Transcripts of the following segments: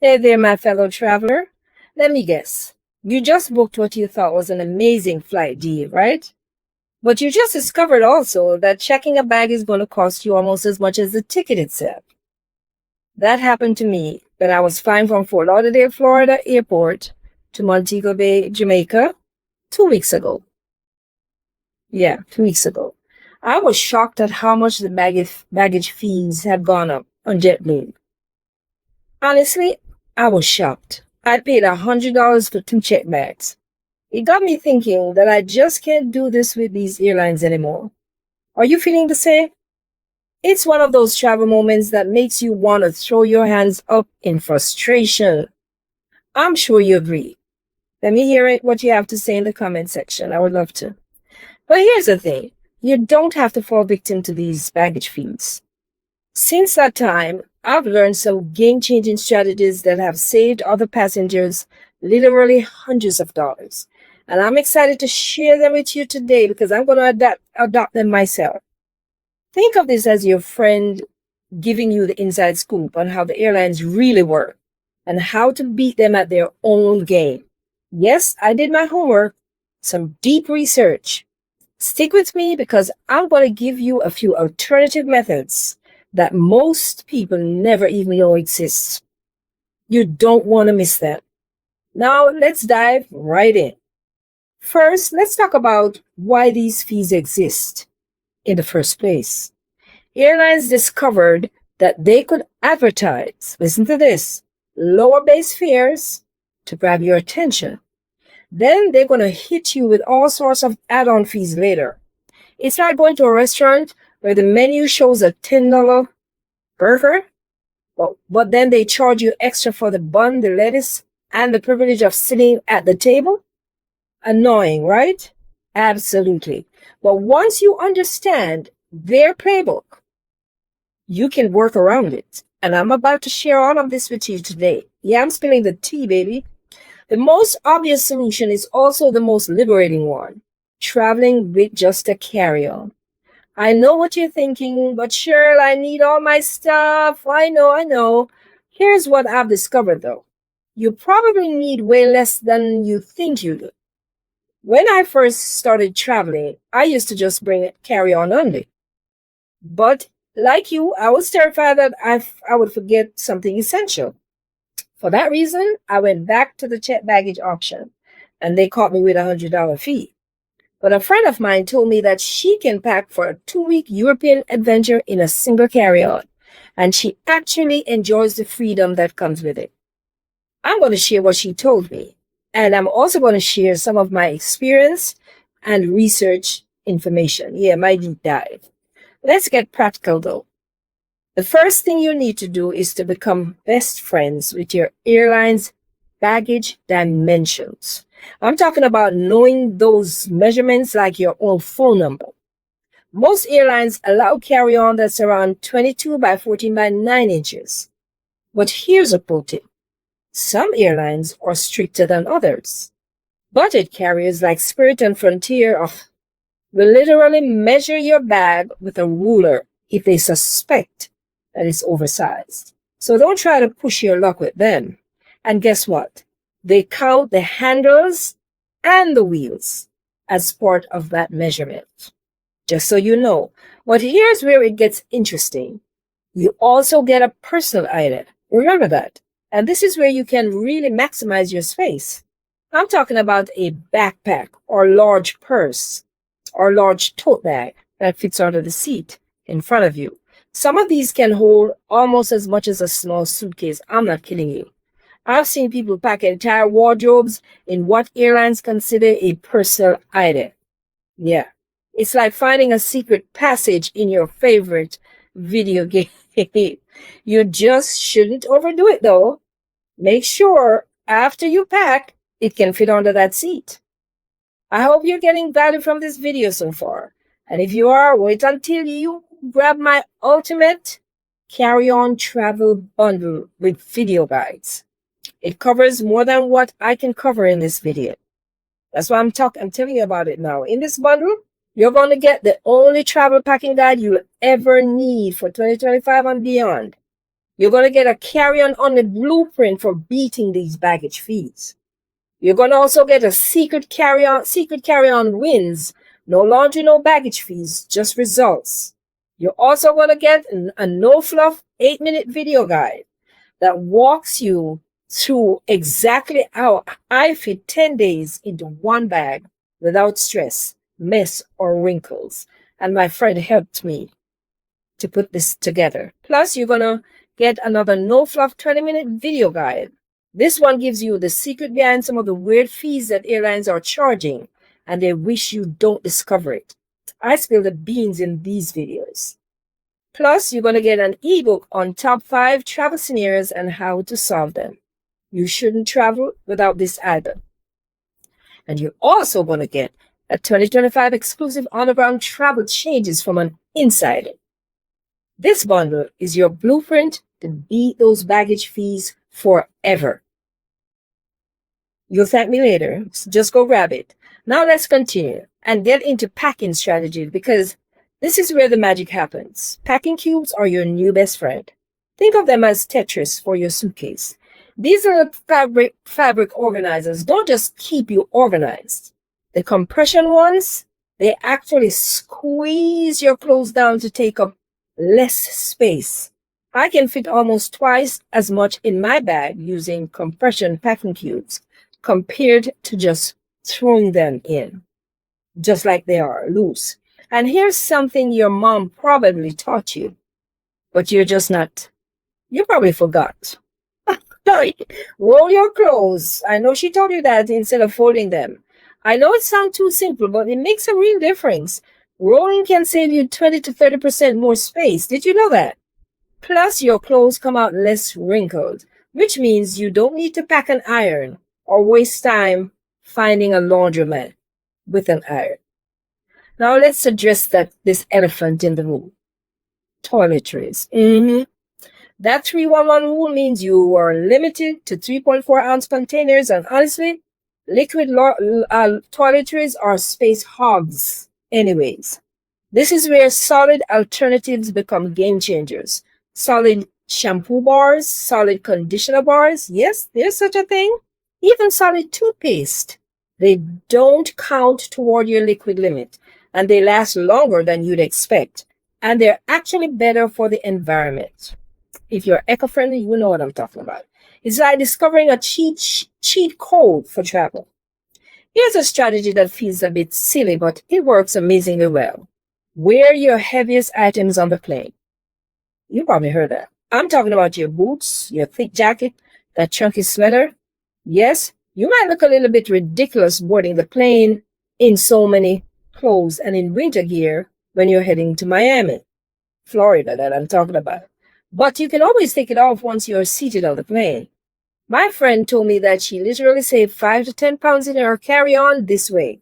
Hey there, my fellow traveler. Let me guess. You just booked what you thought was an amazing flight deal, right? But you just discovered also that checking a bag is going to cost you almost as much as the ticket itself. That happened to me when I was flying from Fort Lauderdale, Florida airport to Montego Bay, Jamaica, 2 weeks ago. Yeah, 2 weeks ago. I was shocked at how much the baggage fees had gone up on JetBlue. Honestly, I was shocked. I paid $100 for two check bags. It got me thinking that I just can't do this with these airlines anymore. Are you feeling the same? It's one of those travel moments that makes you want to throw your hands up in frustration. I'm sure you agree. Let me hear what you have to say in the comment section. I would love to. But here's the thing. You don't have to fall victim to these baggage fees. Since that time, I've learned some game-changing strategies that have saved other passengers literally hundreds of dollars. And I'm excited to share them with you today because I'm going to adopt them myself. Think of this as your friend giving you the inside scoop on how the airlines really work and how to beat them at their own game. Yes, I did my homework, some deep research. Stick with me because I'm going to give you a few alternative methods that most people never even know exists. You don't want to miss that. Now, let's dive right in. First, let's talk about why these fees exist in the first place. Airlines discovered that they could advertise, listen to this, lower base fares to grab your attention. Then they're going to hit you with all sorts of add-on fees later. It's like going to a restaurant where the menu shows a $10 burger, but then they charge you extra for the bun, the lettuce, and the privilege of sitting at the table. Annoying, right? Absolutely. But once you understand their playbook, you can work around it. And I'm about to share all of this with you today. Yeah, I'm spilling the tea, baby. The most obvious solution is also the most liberating one. Traveling with just a carry-on. I know what you're thinking, but Cheryl, I need all my stuff. I know. Here's what I've discovered though. You probably need way less than you think you do. When I first started traveling, I used to just bring it carry-on only. But like you, I was terrified that I would forget something essential. For that reason, I went back to the check baggage option, and they caught me with a $100 fee. But a friend of mine told me that she can pack for a 2-week European adventure in a single carry-on, and she actually enjoys the freedom that comes with it. I'm going to share what she told me, and I'm also going to share some of my experience and research information. Yeah, my deep dive. Let's get practical though. The first thing you need to do is to become best friends with your airline's baggage dimensions. I'm talking about knowing those measurements like your own phone number. Most airlines allow carry-on that's around 22 by 14 by 9 inches. But here's a pro tip. Some airlines are stricter than others. Budget carriers like Spirit and Frontier will literally measure your bag with a ruler if they suspect that it's oversized. So don't try to push your luck with them. And guess what? They count the handles and the wheels as part of that measurement. Just so you know. But here's where it gets interesting. You also get a personal item. Remember that. And this is where you can really maximize your space. I'm talking about a backpack or large purse or large tote bag that fits under the seat in front of you. Some of these can hold almost as much as a small suitcase. I'm not kidding you. I've seen people pack entire wardrobes in what airlines consider a personal item. Yeah, it's like finding a secret passage in your favorite video game. You just shouldn't overdo it though. Make sure after you pack, it can fit under that seat. I hope you're getting value from this video so far. And if you are, wait until you grab my ultimate carry-on travel bundle with video guides. It covers more than what I can cover in this video. That's why I'm telling you about it now. In this bundle, you're going to get the only travel packing guide you'll ever need for 2025 and beyond. You're going to get a carry-on only blueprint for beating these baggage fees. You're going to also get a secret carry-on wins. No laundry, no baggage fees, just results. You're also going to get a no-fluff 8-minute video guide that walks you through exactly how I fit 10 days into one bag without stress, mess, or wrinkles. And my friend helped me to put this together. Plus, you're going to get another no-fluff 20-minute video guide. This one gives you the secret behind some of the weird fees that airlines are charging, and they wish you don't discover it. I spill the beans in these videos. Plus, you're going to get an ebook on top 5 travel scenarios and how to solve them. You shouldn't travel without this either. And you're also going to get a 2025 exclusive on-the-ground travel changes from an insider. This bundle is your blueprint to beat those baggage fees forever. You'll thank me later, so just go grab it. Now let's continue and get into packing strategies, because this is where the magic happens. Packing cubes are your new best friend. Think of them as Tetris for your suitcase. These are fabric organizers. Don't just keep you organized. The compression ones, they actually squeeze your clothes down to take up less space. I can fit almost twice as much in my bag using compression packing cubes compared to just throwing them in, just like they are loose. And here's something your mom probably taught you, but you probably forgot. Roll your clothes. I know she told you that instead of folding them. I know it sounds too simple, but it makes a real difference. Rolling can save you 20 to 30% more space. Did you know that? Plus, your clothes come out less wrinkled, which means you don't need to pack an iron or waste time finding a laundromat with an iron. Now let's address this elephant in the room. Toiletries. That 311 rule means you are limited to 3.4-ounce containers, and honestly, liquid toiletries are space hogs anyways. This is where solid alternatives become game changers. Solid shampoo bars, solid conditioner bars. Yes, there's such a thing. Even solid toothpaste. They don't count toward your liquid limit, and they last longer than you'd expect. And they're actually better for the environment. If you're eco-friendly, you know what I'm talking about. It's like discovering a cheat code for travel. Here's a strategy that feels a bit silly, but it works amazingly well. Wear your heaviest items on the plane. You probably heard that. I'm talking about your boots, your thick jacket, that chunky sweater. Yes, you might look a little bit ridiculous boarding the plane in so many clothes and in winter gear when you're heading to Miami, Florida, that I'm talking about. But you can always take it off once you're seated on the plane. My friend told me that she literally saved 5 to 10 pounds in her carry-on this way.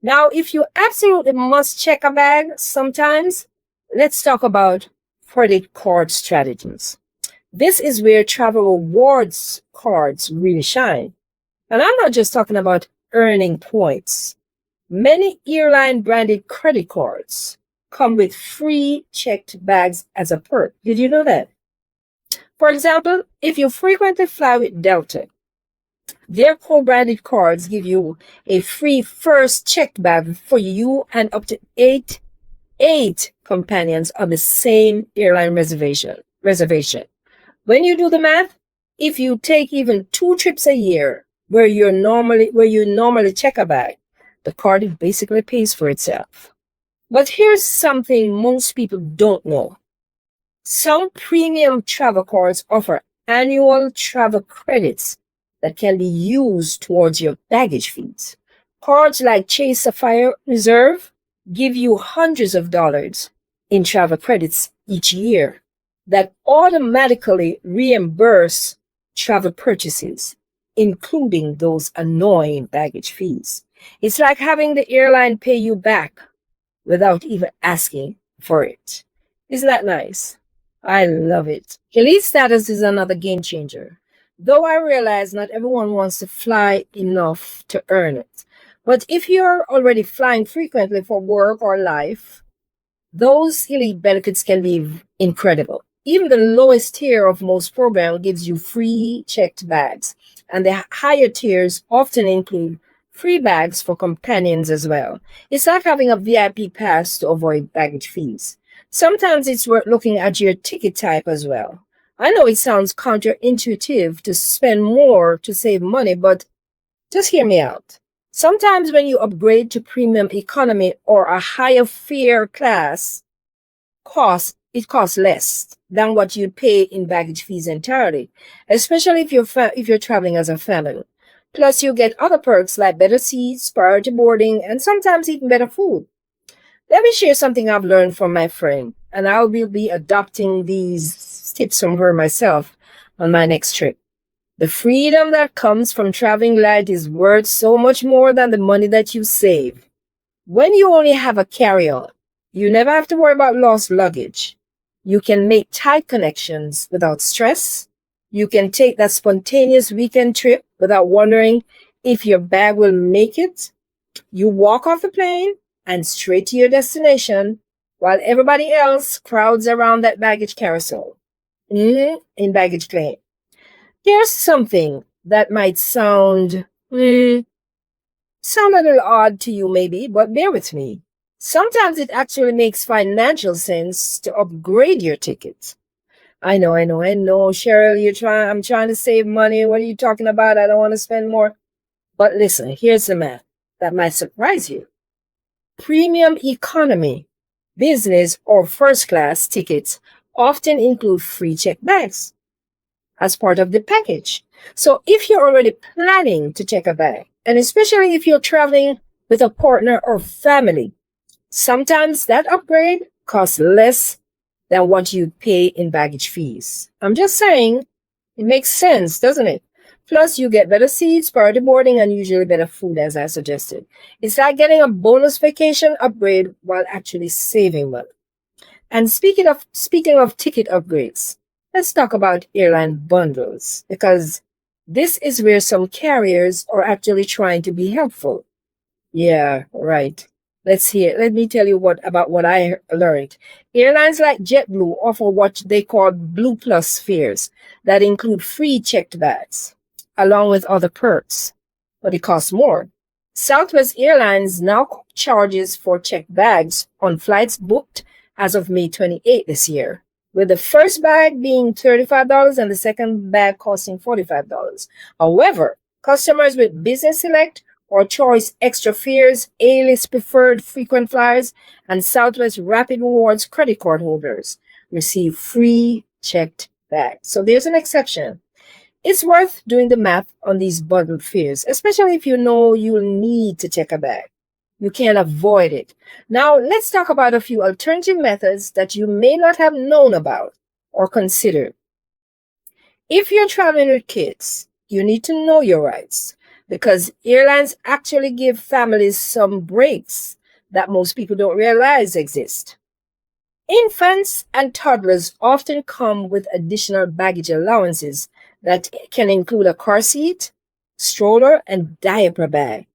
Now, if you absolutely must check a bag sometimes, let's talk about credit card strategies. This is where travel rewards cards really shine. And I'm not just talking about earning points. Many airline branded credit cards come with free checked bags as a perk. Did you know that? For example, if you frequently fly with Delta, their co-branded cards give you a free first checked bag for you and up to eight companions on the same airline reservation. When you do the math, if you take even 2 trips a year where you normally check a bag, the card basically pays for itself. But here's something most people don't know. Some premium travel cards offer annual travel credits that can be used towards your baggage fees. Cards like Chase Sapphire Reserve give you hundreds of dollars in travel credits each year that automatically reimburse travel purchases, including those annoying baggage fees. It's like having the airline pay you back without even asking for it. Isn't that nice? I love it. Elite status is another game changer. Though I realize not everyone wants to fly enough to earn it. But if you're already flying frequently for work or life, those elite benefits can be incredible. Even the lowest tier of most programs gives you free checked bags, and the higher tiers often include free bags for companions as well. It's like having a VIP pass to avoid baggage fees. Sometimes it's worth looking at your ticket type as well. I know it sounds counterintuitive to spend more to save money, but just hear me out. Sometimes when you upgrade to premium economy or a higher fare class, it costs less than what you'd pay in baggage fees entirely, especially if you're traveling as a family. Plus, you get other perks like better seats, priority boarding, and sometimes even better food. Let me share something I've learned from my friend, and I will be adopting these tips from her myself on my next trip. The freedom that comes from traveling light is worth so much more than the money that you save. When you only have a carry-on, you never have to worry about lost luggage. You can make tight connections without stress. You can take that spontaneous weekend trip without wondering if your bag will make it. You walk off the plane and straight to your destination while everybody else crowds around that baggage carousel. In baggage claim. Here's something that might sound a little odd to you maybe, but bear with me. Sometimes it actually makes financial sense to upgrade your tickets. I know, Cheryl, I'm trying to save money. What are you talking about? I don't want to spend more. But listen, here's the math that might surprise you. Premium economy, business, or first class tickets often include free check bags as part of the package. So if you're already planning to check a bag, and especially if you're traveling with a partner or family, sometimes that upgrade costs less than what you pay in baggage fees. I'm just saying, it makes sense, doesn't it? Plus, you get better seats, priority boarding, and usually better food, as I suggested. It's like getting a bonus vacation upgrade while actually saving money. And speaking of ticket upgrades, let's talk about airline bundles, because this is where some carriers are actually trying to be helpful. Yeah, right. Let me tell you about what I learned. Airlines like JetBlue offer what they call Blue Plus fares that include free checked bags, along with other perks, but it costs more. Southwest Airlines now charges for checked bags on flights booked as of May 28 this year, with the first bag being $35 and the second bag costing $45. However, customers with Business Select or Choice Extra Fares, A-List Preferred Frequent Flyers, and Southwest Rapid Rewards credit card holders receive free checked bags. So there's an exception. It's worth doing the math on these bundled fares, especially if you know you'll need to check a bag. You can't avoid it. Now, let's talk about a few alternative methods that you may not have known about or considered. If you're traveling with kids, you need to know your rights, because airlines actually give families some breaks that most people don't realize exist. Infants and toddlers often come with additional baggage allowances that can include a car seat, stroller, and diaper bag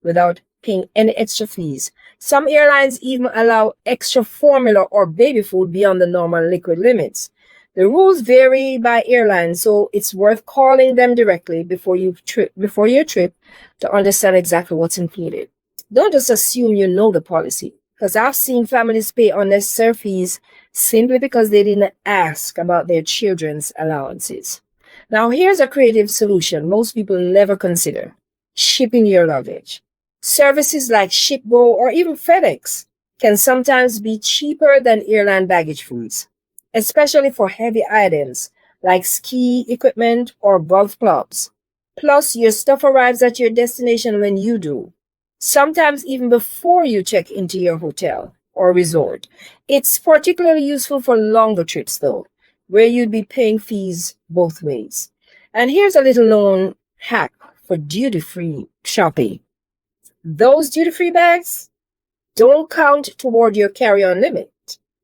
without paying any extra fees. Some airlines even allow extra formula or baby food beyond the normal liquid limits. The rules vary by airline, so it's worth calling them directly before your trip to understand exactly what's included. Don't just assume you know the policy, because I've seen families pay unnecessary fees simply because they didn't ask about their children's allowances. Now, here's a creative solution most people never consider: shipping your luggage. Services like ShipGo or even FedEx can sometimes be cheaper than airline baggage fees, especially for heavy items like ski equipment or golf clubs. Plus, your stuff arrives at your destination when you do, sometimes even before you check into your hotel or resort. It's particularly useful for longer trips, though, where you'd be paying fees both ways. And here's a little known hack for duty-free shopping. Those duty-free bags don't count toward your carry-on limit,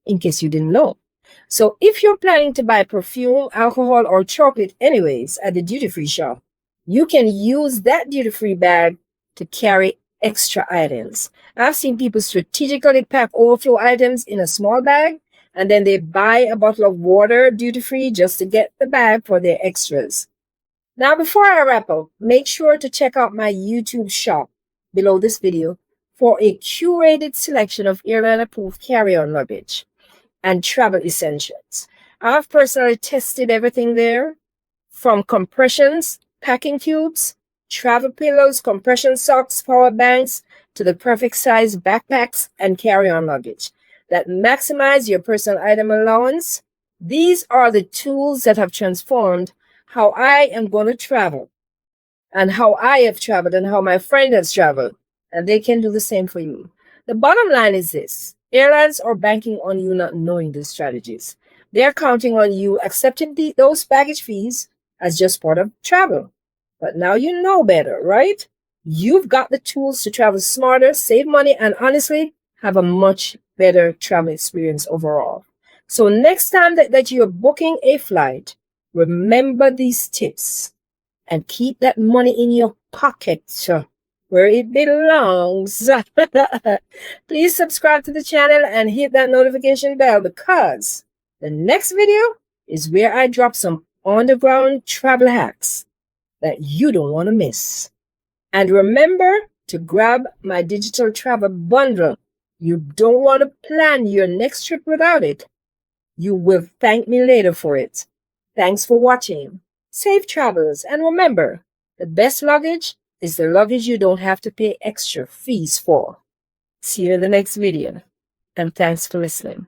in case you didn't know. So if you're planning to buy perfume, alcohol, or chocolate anyways at the duty-free shop, you can use that duty-free bag to carry extra items. I've seen people strategically pack overflow items in a small bag and then they buy a bottle of water duty-free just to get the bag for their extras. Now, before I wrap up, make sure to check out my YouTube shop below this video for a curated selection of airline-approved carry-on luggage and travel essentials. I've personally tested everything there, from compressions, packing cubes, travel pillows, compression socks, power banks, to the perfect size backpacks and carry-on luggage that maximize your personal item allowance. These are the tools that have transformed how I am going to travel, and how I have traveled, and how my friend has traveled, and they can do the same for you. The bottom line is this: airlines are banking on you not knowing these strategies. They're counting on you accepting those baggage fees as just part of travel. But now you know better, right? You've got the tools to travel smarter, save money, and honestly, have a much better travel experience overall. So next time that you're booking a flight, remember these tips and keep that money in your pocket where it belongs. Please subscribe to the channel and hit that notification bell, because the next video is where I drop some on-the-ground travel hacks that you don't want to miss. And remember to grab my digital travel bundle. You don't want to plan your next trip without it. You will thank me later for it. Thanks for watching. Safe travels, and remember, the best luggage is the luggage you don't have to pay extra fees for. See you in the next video, and thanks for listening.